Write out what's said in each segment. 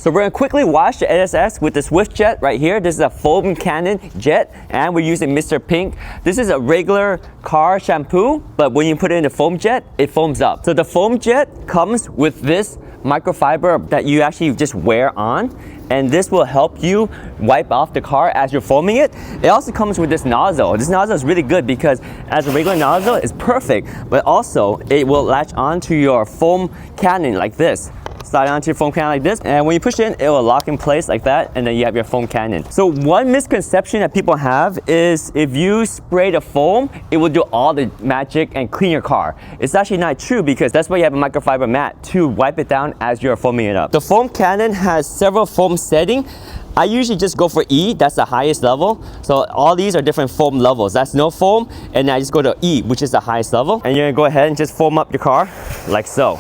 So we're gonna quickly wash the NSX with the SwiftJet right here. This is a foam cannon jet, and we're using Mr. Pink. This is a regular car shampoo, but when you put it in the foam jet, it foams up. So the foam jet comes with this microfiber that you actually just wear on, and this will help you wipe off the car as you're foaming it. It also comes with this nozzle. This nozzle is really good because as a regular nozzle, it's perfect, but also it will latch onto your foam cannon like this. Slide onto your foam cannon like this, and when you push it in, it will lock in place like that, and then you have your foam cannon. So one misconception that people have is if you spray the foam, it will do all the magic and clean your car. It's actually not true because that's why you have a microfiber mat to wipe it down as you're foaming it up. The foam cannon has several foam settings. I usually just go for E, that's the highest level. So all these are different foam levels. That's no foam, and then I just go to E, which is the highest level. And you're gonna go ahead and just foam up your car like so.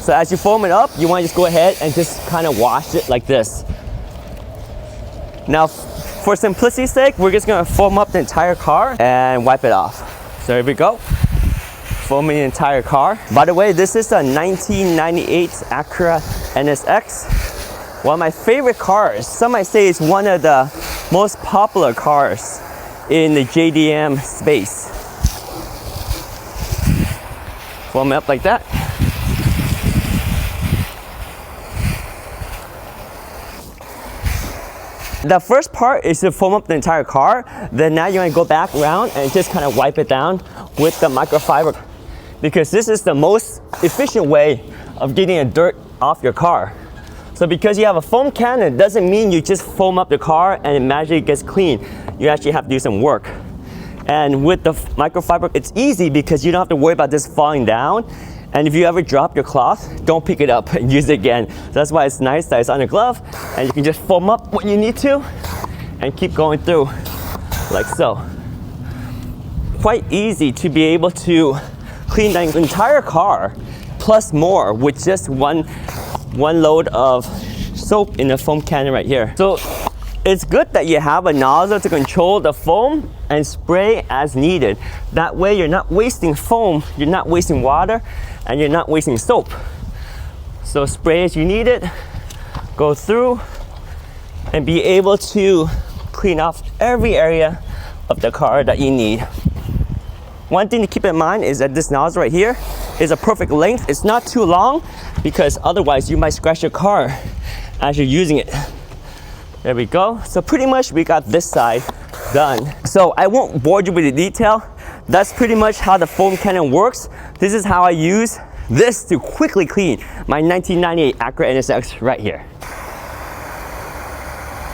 So as you foam it up, you want to just go ahead and just kind of wash it like this. Now, for simplicity's sake, we're just going to foam up the entire car and wipe it off. So here we go. Foaming the entire car. By the way, this is a 1998 Acura NSX. One of my favorite cars. Some might say it's one of the most popular cars in the JDM space. Foam it up like that. The first part is to foam up the entire car. Then now you're gonna go back around and just kind of wipe it down with the microfiber, because this is the most efficient way of getting the dirt off your car. So because you have a foam cannon, doesn't mean you just foam up the car and it magically gets clean. You actually have to do some work. And with the microfiber, it's easy because you don't have to worry about this falling down. And if you ever drop your cloth, don't pick it up and use it again. So that's why it's nice that it's on a glove, and you can just foam up what you need to and keep going through like so. Quite easy to be able to clean the entire car plus more with just one load of soap in the foam cannon right here. So it's good that you have a nozzle to control the foam and spray as needed. That way you're not wasting foam, you're not wasting water, and you're not wasting soap. So spray as you need it, go through, and be able to clean off every area of the car that you need. One thing to keep in mind is that this nozzle right here is a perfect length. It's not too long because otherwise you might scratch your car as you're using it. There we go. So pretty much we got this side done. So I won't bore you with the detail. That's pretty much how the foam cannon works. This is how I use this to quickly clean my 1998 Acura NSX right here.